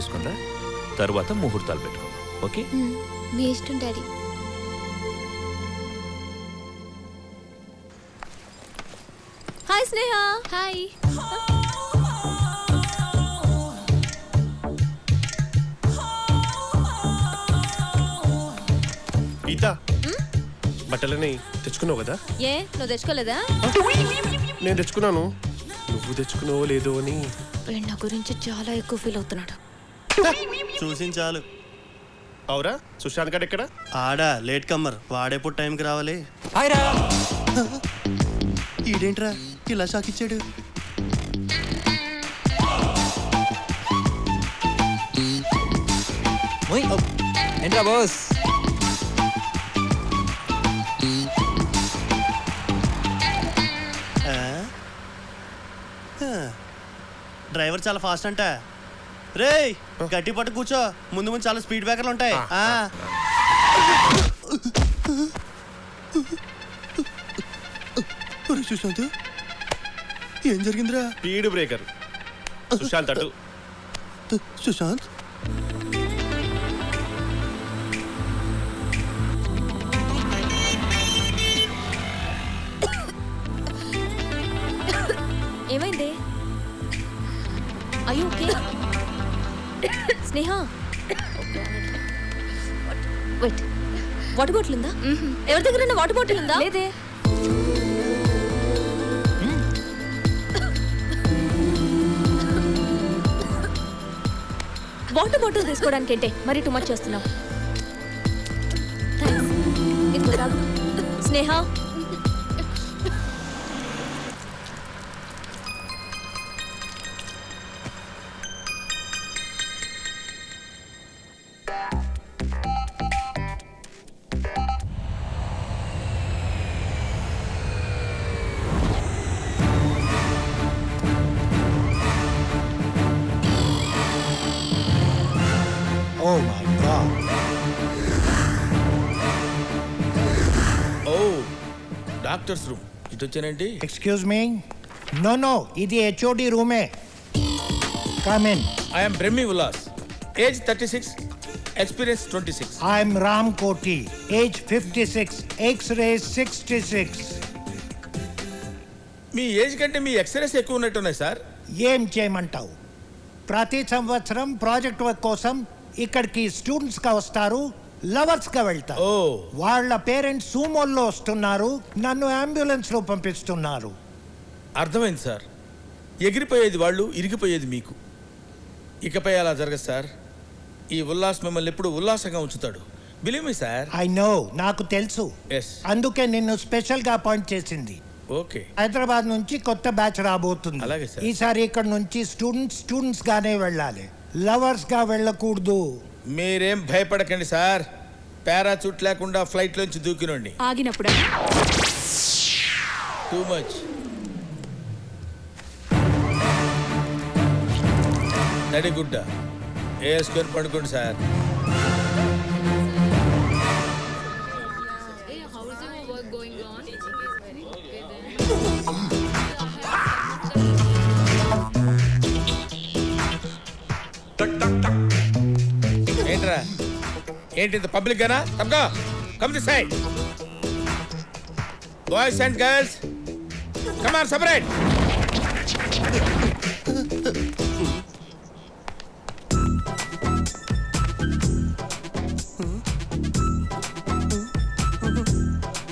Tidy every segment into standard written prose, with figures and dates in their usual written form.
చేసుకుందా, తర్వాత ముహూర్తాలు పెట్టుకుందాం. ఓకే? మీ ఇష్టం డాడీ. హాయ్ స్నేహ. హాయ్. గీత, బట్టలని తెచ్చుకున్నావు కదా? ఏ నువ్వు తెచ్చుకోలేదా? నేను తెచ్చుకున్నాను, నువ్వు తెచ్చుకున్నావో లేదో అని. వీడు నా గురించి చాలా ఎక్కువ ఫీల్ అవుతున్నాడు. చూసి చాలు. అవురా, సుశాంత్ గారు ఎక్కడ? ఆడా లేట్ కమ్మర్, వాడేప్పుడు టైంకి రావాలి. ఈడేంట్రా ఇలా షాక్ ఇచ్చాడు? ఏంట్రా బాస్? డ్రైవర్ చాలా ఫాస్ట్ అంట. రేయ్ గట్టి పట్టు కూర్చో, ముందు ముందు చాలా స్పీడ్ బ్రేకర్లు ఉంటాయి. సుశాంత్, ఏం జరిగిందిరా? Speed breaker. సుశాంత్ అటు. సుశాంత్, ఏమైంది? అయ్యో ఓకే. స్నేహ వెయిట్, వాటర్ బాటిల్ ఉందా? ఎవరి దగ్గర వాటర్ బాటిల్ ఉందా? లేదే. వాటర్ బాటిల్ తీసుకోవడానికి ఏంటే మరి టూ మచ్ చేస్తున్నావు? ఇదిగో తాగు. స్నేహ Oh my God. Oh, doctors room. ఇటు వచ్చానండి. Excuse me? No, ఇది HOD రూమే. Come in. I am Brahmi Ullas. Age 36, experience 26. I'm Ram Koti. Age 56. X-ray 66. Me age కంటే మీ ఎక్స్రేస్ ఎక్కువ ఉన్నట్టున్నాయి సార్. ఏం చేయమంటావు? ప్రతి సంవత్సరం ప్రాజెక్ట్ వర్క్ కోసం ఇక్కడికి స్టూడెంట్స్ గా వస్తారు, లవర్స్ గా వెళ్తారు. వాళ్ళ పేరెంట్స్ సూమోల్లో వస్తున్నారు, నన్ను అంబులెన్స్ లో పంపిస్తున్నారు. అర్థమైంది సార్. ఎగిరిపోయేది వాళ్ళు, ఇరిగిపోయేది మీకు. ఇకపై అలా జరగదు సార్. ఈ ఉల్లాస్ మిమ్మల్ని ఎప్పుడు ఉల్లాసంగా ఉంచుతాడు. Believe me sir. I know, నాకు తెలుసు. అందుకే నిన్ను స్పెషల్ గా అపాయింట్ చేసింది. ఓకే. హైదరాబాద్ నుంచి కొత్త బ్యాచ్ రాబోతుంది. అలాగే సార్. ఈసారి ఇక్కడ నుంచి స్టూడెంట్స్ గానే వెళ్ళాలి, లవర్స్ గా వెళ్ళకూడదు. మీరేం భయపడకండి సార్. పారాచూట్ లేకుండా ఫ్లైట్ లోంచి దూకినండి. ఆగినప్పుడు టూ మచ్. నడిగుడ్డ వేసుకొని పడుకోండి సార్. ఏంట్రా, ఏంటి పబ్లిక్ గానా? తప్పగా come this side. Boys and girls come on separate.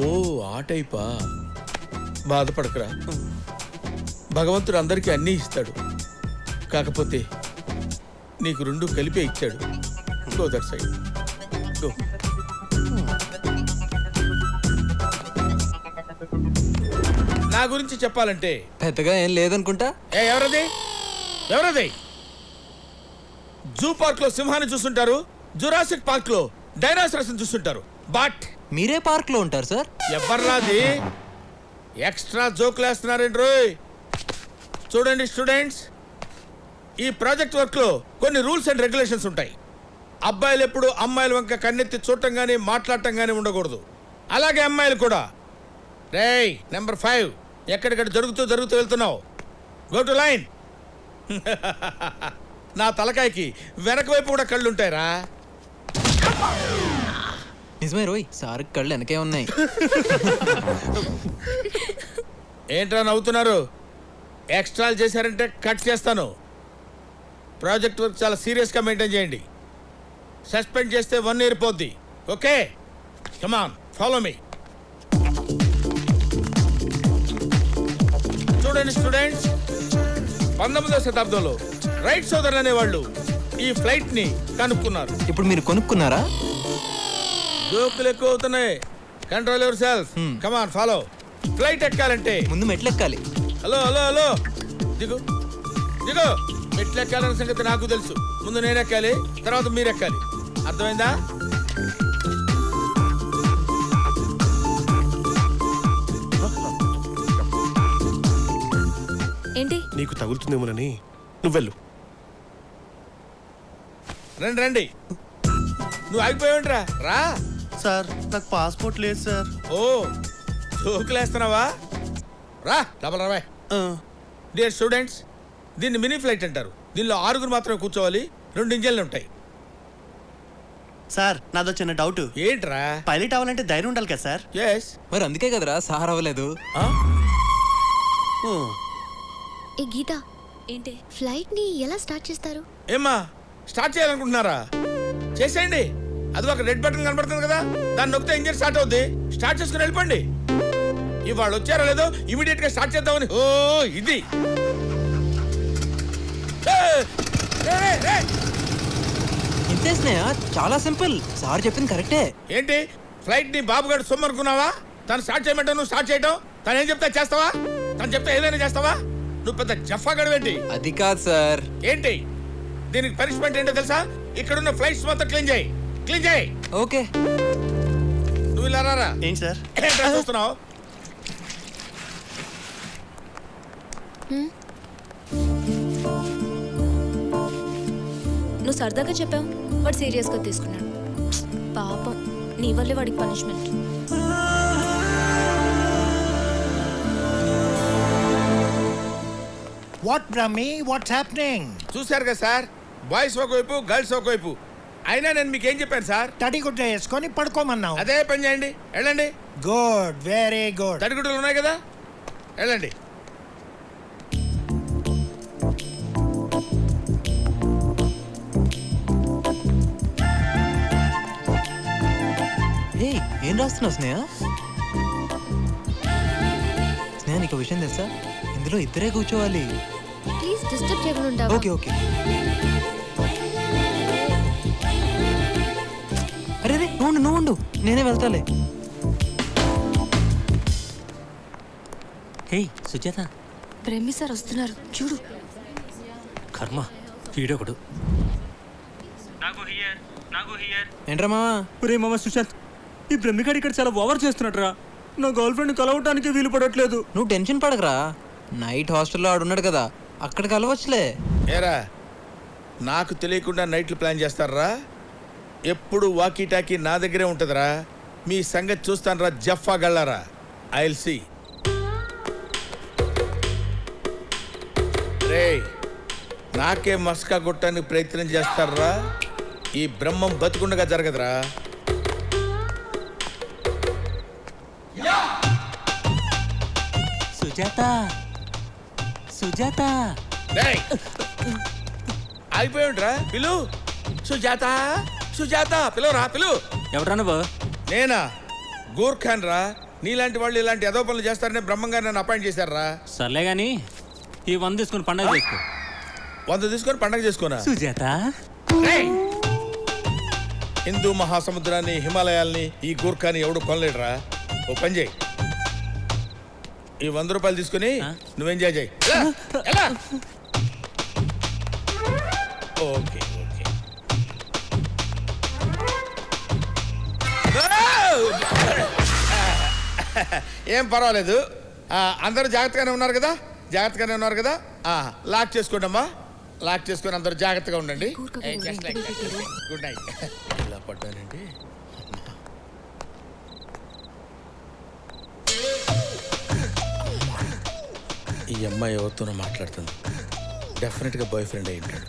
ఓ ఆ టైపా? బాధపడకరా, భగవంతుడు అందరికీ అన్నీ ఇస్తాడు. కాకపోతే నీకు రెండు కలిపే ఇచ్చాడు. Go that side, go. నా గురించి చెప్పాలంటే పెద్దగా ఏం లేదనుకుంటా. ఎవరది? జూ పార్క్ లో సింహాన్ని చూస్తుంటారు, జురాసిక్ పార్క్ లో డైనోసారస్ చూస్తుంటారు. బట్ మీరే పార్క్ లో ఉంటారు సార్. ఎవర్రాది ఎక్స్ట్రా జోకులు వేస్తున్నారండి రోయ్. చూడండి స్టూడెంట్స్, ఈ ప్రాజెక్ట్ వర్క్ లో కొన్ని రూల్స్ అండ్ రెగ్యులేషన్స్ ఉంటాయి. అబ్బాయిలు ఎప్పుడు అమ్మాయిల వంక కన్నెత్తి చూడటం గానీ మాట్లాడటం గానీ ఉండకూడదు. అలాగే అమ్మాయిలు కూడా. రేయ్ నెంబర్ 5, ఎక్కడిక్కడ జరుగుతూ వెళ్తున్నావు. Go to line. నా తలకాయకి వెనక వైపు కూడా కళ్ళు ఉంటాయిరా. నిజమే రోయ్, సార్ కళ్ళు వెనకే ఉన్నాయి. ఏంట్రా నవ్వుతున్నారు? ఎక్స్ట్రాలు చేశారంటే కట్ చేస్తాను. ప్రాజెక్ట్ వర్క్ చాలా సీరియస్గా మెయింటైన్ చేయండి. సస్పెండ్ చేస్తే 1 year పోద్ది. Okay, come on follow me. చూడండి స్టూడెంట్స్, 19వ శతాబ్దంలో రైట్ సోదరులు అనేవాళ్ళు ఈ ఫ్లైట్ ని కనుక్కున్నారు. ఇప్పుడు మీరు కొనుక్కున్నారా? జోకులు ఎక్కువ అవుతున్నాయి. Control yourself. Come on follow. Flight ఎక్కాలంటే ముందు మెట్లు ఎక్కాలి. హలో హలో హలో, దిగు దిగు. మెట్లు ఎక్కాలన్న సంగతి నాకు తెలుసు. ముందు నేను ఎక్కాలి, తర్వాత మీరు ఎక్కాలి. అర్థమైందా? ఏంటి? నీకు తగులుతుందేమోనని నువ్వు వెళ్ళు. రండి రండి. నువ్వు ఆగిపోయావుంట్రా, రా. సార్ నాకు పాస్పోర్ట్ లేదు సార్. ఓ, జోకులేస్తున్నావా? రా డబల్ రావే. డియర్ స్టూడెంట్స్, దీన్ని మినీ ఫ్లైట్ అంటారు. దీనిలో 6 మాత్రమే కూర్చోవాలి. 2 ఇంజన్లు ఉంటాయి. సార్ నాదో చిన్న డౌట్. ఏంట్రా? పైలట్ అవ్వాలంటే ధైర్యం ఉండాలి కదా సార్? ఎస్. మరి అందుకే కదరా సార్ అవ్వలేదు. ఏ గీత, ఏంటి ఫ్లైట్ ని ఎలా స్టార్ట్ చేస్తారు? ఏమ్మా, స్టార్ట్ చేయాలనుకుంటున్నారా? చేసేయండి. అది ఒక రెడ్ బటన్ కనబడుతుంది కదా, దాన్ని నొక్కితే ఇంజిన్ స్టార్ట్ అవుద్ది. స్టార్ట్ చేసుకుని వెళ్ళిపోండి. ఇవాళ వచ్చారో లేదో ఇమీడియట్ గా స్టార్ట్ చేద్దామని. ఓ ఇది ఇంతే స్నేహ, చాలా సింపుల్. సార్ చెప్పింది కరెక్టే. ఏంటి ఫ్లైట్ ని బాబు గారు సొమ్ము అనుకున్నావా? తను స్టార్ట్ చేయమంటావు, నువ్వు స్టార్ట్ చేయటం. తను ఏం చెప్తే చేస్తావా? తను చెప్తే ఏదైనా చేస్తావా? నువ్వు పెద్ద జఫా గడవేంటి? అది కాదు సార్. ఏంటి దీనికి పనిష్మెంట్ ఏంటో తెలుసా? ఇక్కడున్న ఫ్లైట్స్ మొత్తం క్లీన్ చేయి, క్లీన్ చేయి. ఓకే. నువ్వు ఇలా రారా. ఏంటి సార్? ఏంట్రా చూస్తున్నావు? నువ్వు సరదాగా చెప్పావు, వాడు సీరియస్ గా తీసుకున్నాడు. పాపం, నీ వల్లే వాడికి punishment. What Brahmi, what's happening? చూశారు కదా సార్, బాయ్స్ ఒకవైపు గర్ల్స్ ఒకవైపు. అయినా నేను మీకు ఏం చెప్పాను సార్? తడిగుడ్డ వేసుకొని పడుకోమన్నావు. అదే పని చేయండి, వెళ్ళండి. Good, very good. తడిగుడ్డలు ఉన్నాయి కదా, వెళ్ళండి. ఏయ్, ఏం రాస్తున్నావు స్నేహ? స్నేహ, నీకు విషయం తెలుసా? ఇందులో ఇద్దరే కూర్చోవాలి. ప్లీజ్ డిస్టర్బ్ చేయకుండా ఉంటావా? Okay okay. అరే రే, నువ్వు ఉండు, నేనే వెళ్తాలే. హే సుజాత, బ్రహ్మి సార్ వస్తున్నారు చూడు. కర్మ, వీడొకడు. ఏంట్రా మావా? ఒరే మామ సుశాంత్, ఈ బ్రహ్మిగాడు ఇక్కడ చాలా ఓవర్ చేస్తున్నట్రా. నా గర్ల్ ఫ్రెండ్ కలవటానికి వీలు పడట్లేదు. నువ్వు టెన్షన్ పడకరా, నైట్ హాస్టల్లో ఆడున్నాడు కదా, అక్కడ కలవచ్చులే. ఏరా, నాకు తెలియకుండా నైట్లు ప్లాన్ చేస్తారా? ఎప్పుడు వాకీ టాకీ నా దగ్గరే ఉంటుందిరా. మీ సంగతి చూస్తాను రా జఫా గళ్ళారా. I will see. రే, నాకే మస్కా కొట్టడానికి ప్రయత్నం చేస్తారా? ఈ బ్రహ్మం బతుకుండగా జరగదురా. సుజాత, సుజాత. రేయ్, ఆగిపోయాడురా. పిలు, సుజాత, సుజాత, పిలువరా, పిలు. ఎవరా నువ్వు? నేనా? గూర్ఖాన్ రా. నీలాంటి వాళ్ళు ఇలాంటి ఏదో పనులు చేస్తారనే బ్రహ్మంగారు నన్ను అపాయింట్ చేశారా. సర్లే గాని ఈ 100 తీసుకుని పండగ చేసుకో. 100 తీసుకొని పండగ చేసుకోనా? సుజాత, రేయ్! హిందూ మహాసముద్రాన్ని, హిమాలయాల్ని, ఈ గూర్ఖాని ఎవడు కొనలేడురా. ఓ పని చేయి, ఈ 100 రూపాయలు తీసుకుని నువ్వు ఎంజాయ్ చేయి. ఎలా? Okay okay. ఏం పర్వాలేదు. అందరూ జాగ్రత్తగానే ఉన్నారు కదా? జాగ్రత్తగానే ఉన్నారు కదా? లాక్ చేసుకోండి అమ్మా, లాక్ చేసుకొని అందరూ జాగ్రత్తగా ఉండండి. Good night. ఇలా పడ్డానండి. ఈ అమ్మాయి ఎవరితోనో మాట్లాడుతుంది. డెఫినెట్గా బాయ్ ఫ్రెండ్ అయి ఉంటాడు.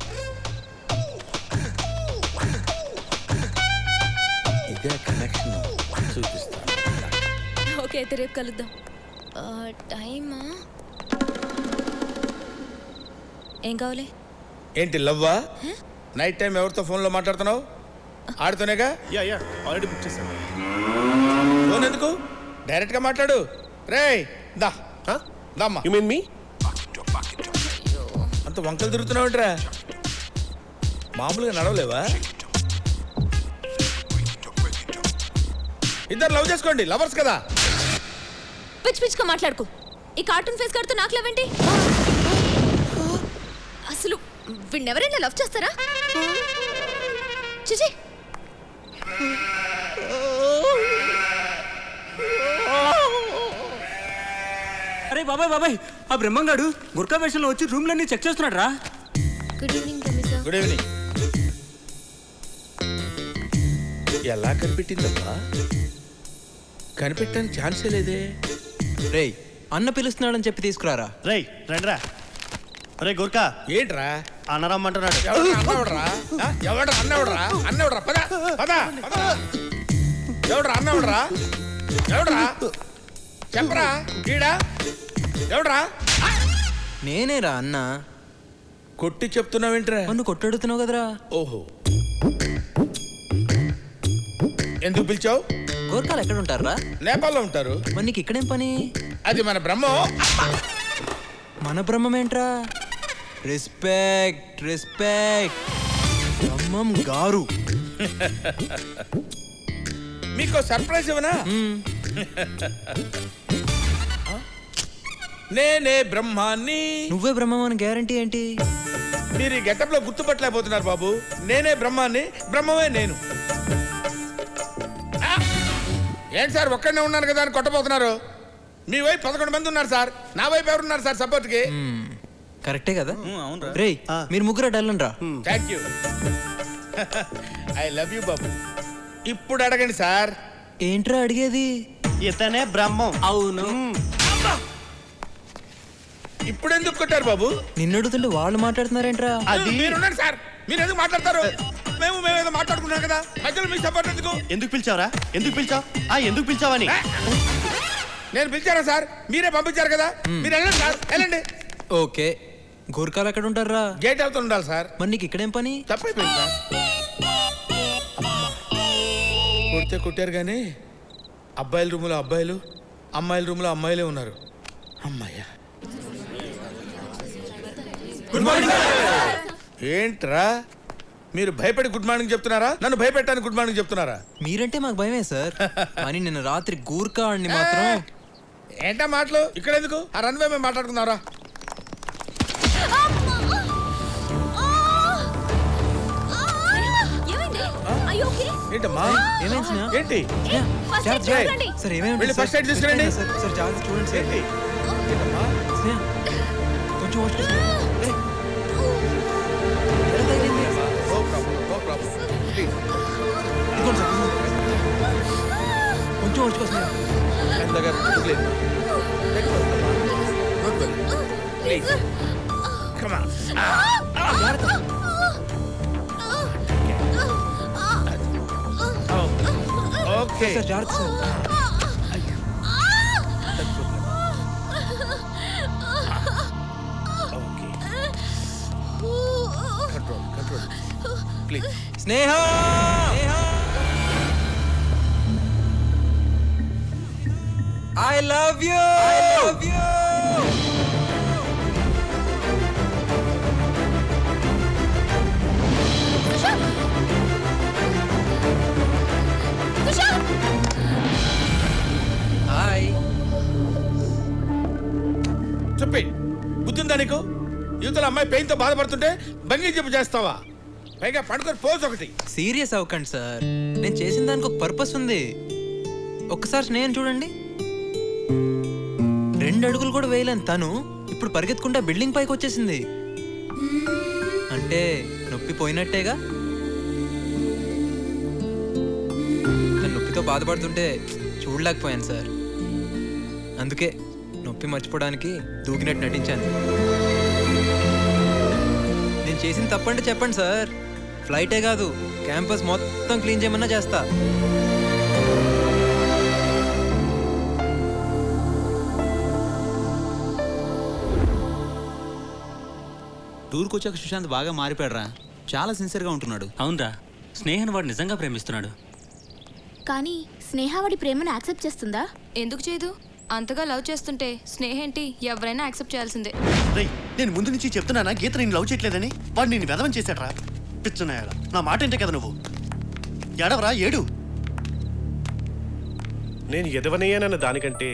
ఓకే అయితే రేపు కలుద్దాం. టైమా? ఏం కావాలి? ఏంటి లవ్వా? నైట్ టైం ఎవరితో ఫోన్లో మాట్లాడుతున్నావు? ఆడుతూనేగా. యా ఆల్రెడీ బుక్ చేశాను. ఫోన్ ఎందుకు? డైరెక్ట్గా మాట్లాడు. రేయ్ దా దమ్మా. యు మీన్ మీ? అంత వంకలు తిరుగుతున్నావుంట్రా, మామూలుగా నడవలేవా? ఇద్దరు లవ్ చేసుకోండి, లవర్స్ కదా. పిచ్చి పిచ్చిగా మాట్లాడుకో. ఈ కార్టూన్ ఫేస్ కడుతూ నాకు లవ్ ఏంటి? అసలు వీణెవరైనా లవ్ చేస్తారా? చిచి. అరే బాబాయ్ ఆ బ్రహ్మంగాడు గుర్కా వేషంలో వచ్చి రూమ్లన్నీ చెక్ చేస్తున్నాడు రా. Good evening Ramesh sir. Good evening. ఎలా కనిపెట్టిందబ్బా? కనిపెట్టడానికి ఛాన్సే లేదే. రేయ్ అన్న పిలుస్తున్నాడని చెప్పి తీసుకురారా. రేయ్ రండిరా. రే గుర్కా ఏంట్రా అన్నరమ్మంటున్నాడు. అన్నవడరా? అన్నవడరా? పద పద పద. ఎవడ్రా అన్నవడరా? ఎవడ్రా చెప్పరా? ఈడా ఎవడ్రా? నేనేరా అన్న. కొట్టి చెప్తున్నావేంట్రా? నన్ను కొట్టడుతున్నావు కదరా. ఓహో, ఎందుకు పిలిచావు? గోర్ఖాలు ఎక్కడ ఉంటారా? నేపాల్లో ఉంటారు. మరి నీకు ఇక్కడేం పని? అది మన బ్రహ్మం. మన బ్రహ్మమేంట్రా? రెస్పెక్ట్ బ్రహ్మం గారు. మీకు సర్ప్రైజ్ ఇవ్వనా? నేనే బ్రహ్మాన్ని. నువ్వే బ్రహ్మం అని గ్యారంటీ ఏంటి? మీరు ఈ గెటప్ లో గుర్తుపట్టలేకపోతున్నారు బాబు. నేనే బ్రహ్మాన్ని, బ్రహ్మమే నేను. ఏంటి సార్ ఒక్కడనే ఉన్నాను కదా అని కొట్టబోతున్నారు? మీ వైపు 11 మంది ఉన్నారు సార్, నా వైపు ఎవరున్నారు సార్ సపోర్ట్ కి? కరెక్టే కదా. రేయ్ మీరు ముగ్గురు డల్లని రా. Thank you. I love you బాబు. ఇప్పుడు అడగండి సార్. ఏంట్రా అడిగేది? ఇతనే బ్రహ్మం. అవును. ఇప్పుడు ఎందుకు కొట్టారు బాబు? నిన్ను అడుగుతుంటే వాళ్ళు మాట్లాడుతున్నారేంట్రా? అది మీరున్నారు సార్, మీరు ఎందుకు మాట్లాడతారు? మేమేదో మాట్లాడుకున్నాం కదా, మధ్యలో మీ సపోర్ట్ ఎందుకు? ఎందుకు పిలిచావురా? ఎందుకు పిలిచావని? నేను పిలిచారా సార్? మీరే పంపించారు కదా, మీరు వెళ్ళండి సార్, వెళ్ళండి. ఓకే, గోర్ఖాలు ఎక్కడ ఉంటారా? గేట్ వెళ్తూ ఉండాలి సార్. మరి నీకు ఇక్కడేం పని? తప్పైపోయింది సార్. కొడితే కొట్టారు కానీ అబ్బాయిల రూములో అబ్బాయిలు, అమ్మాయిల రూములో అమ్మాయిలే ఉన్నారు. అమ్మాయ్యా. Good morning. ఏంట్రా మీరు భయపడి గుడ్ మార్నింగ్ చెప్తున్నారా? నన్ను భయపెట్టడానికి గుడ్ మార్నింగ్ చెప్తున్నారా? మీరంటే మాకు భయమే సార్. కానీ నిన్న రాత్రి గూర్ఖా అండి మాత్రం. ఏంటా మాటలు? ఇక్కడ ఎందుకు? ఆ రన్వే మేము మాట్లాడుకున్నారా? ఏంటమ్మా ఏమైంది? ఏంటి? సార్ ఏమైంది? వెళ్ళి ఫస్ట్ ఎయిడ్ తీసుకురండి. సార్ జాగ్రత్త చూడండి సార్. ఏంటి? ఏంటమ్మా? కొంచెం వాష్ నో ప్రాబ్లం ప్లీజ్. కొంచెం వచ్చుకోసం please come on. Okay sir జాగ్రత్త sir. Okay control please. Sneha I love you. Hi. చెప్పి బుద్ధిందా నీకు? యువతల అమ్మాయి పెయిన్ తో బాధపడుతుంటే బంగి చెప్పు చేస్తావా? పైగా పడుకొని పోజ్ ఒకటి. సీరియస్ అవ్వకండి సార్, నేను చేసిన దానికి ఒక పర్పస్ ఉంది. ఒక్కసారి స్నేహం చూడండి. 2 అడుగులు కూడా వేయలేని తను ఇప్పుడు పరిగెత్తుకుంటా బిల్డింగ్ పైకి వచ్చేసింది. అంటే నొప్పి పోయినట్టేగా. తను నొప్పితో బాధపడుతుంటే చూడలేకపోయాను సార్. అందుకే నొప్పి మర్చిపోవడానికి దూకినట్టు నటించాను. నేను చేసిన తప్పంటే చెప్పండి సార్. ఫ్లైటే కాదు, క్యాంపస్ మొత్తం క్లీన్ చేయమన్నా చేస్తా. టూర్కి వచ్చాక సుశాంత్ బాగా మారిపోయాడురా. చాలా సిన్సియర్గా ఉంటున్నాడు. అవునరా, స్నేహన్ వాడు నిజంగా ప్రేమిస్తున్నాడు. కానీ స్నేహ వాడి ప్రేమను యాక్సెప్ట్ చేస్తుందా? ఎందుకు చేయదు? అంతగా లవ్ చేస్తుంటే స్నేహేంటి ఎవరైనా యాక్సెప్ట్ చేయాల్సిందే. రేయ్, నేను ముందు నుంచి చెప్తున్నానా గీత నేను లవ్ చేయట్లేదని? వాడు నేను వెదవం చేశాడ్రా. పిచ్చున్నాయాల నా మాట ఏంటే కదా నువ్వు. ఏడవరా, ఏడు. నేను ఎదవనయ్యానన్న దానికంటే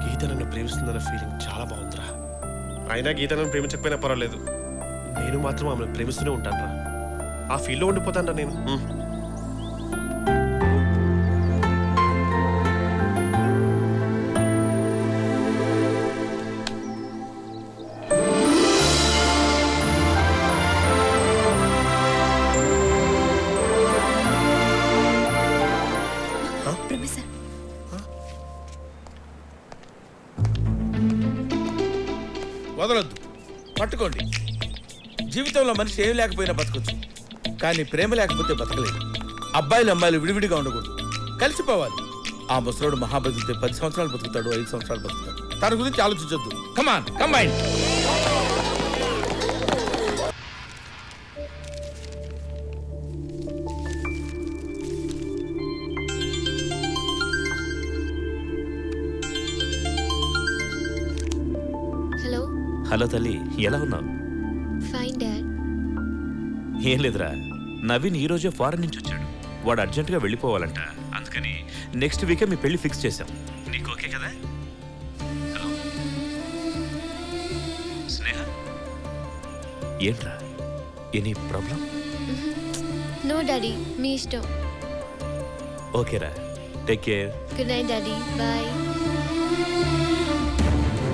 గీత నన్ను ప్రేమిస్తుందన్న ఫీలింగ్ చాలా బాగుందిరా. అయినా గీత నన్ను ప్రేమించకపోయినా పర్వాలేదు, నేను మాత్రం ఆమెను ప్రేమిస్తూనే ఉంటానురా. ఆ ఫీల్లో ఉండిపోతానురా నేను. ప్రొఫెసర్, వదలొద్దు, పట్టుకోండి. జీవితంలో మనిషి ఏం లేకపోయినా బతకొచ్చు, కానీ ప్రేమ లేకపోతే బతకలేదు. అబ్బాయిలు అమ్మాయిలు విడివిడిగా ఉండకూడదు, కలిసిపోవాలి. ఆ ముసలోడు మహాబలితే 10 సంవత్సరాలు బతుకుతాడు, 5 సంవత్సరాలు బతుకుతాడు. తన గురించి ఆలోచించొద్దు. కమాన్ కంబైన్. హలో. హలో తల్లి, ఎలా ఉన్నావు? Fine dad. ఏం లేదురా, నవీన్ ఈ రోజే ఫారెన్ నుంచి వచ్చాడు. వాడు అర్జెంటుగా వెళ్ళిపోవాలంట. అందుకని నెక్స్ట్ వీకే మీ పెళ్లి ఫిక్స్ చేశాం. నీకు ఓకే కదా? హలో స్నేహ, ఏంట్రా, ఎనీ ప్రాబ్లం? నో డాడీ, మీ ఇష్టం. ఓకేరా, take care. Good night daddy, bye.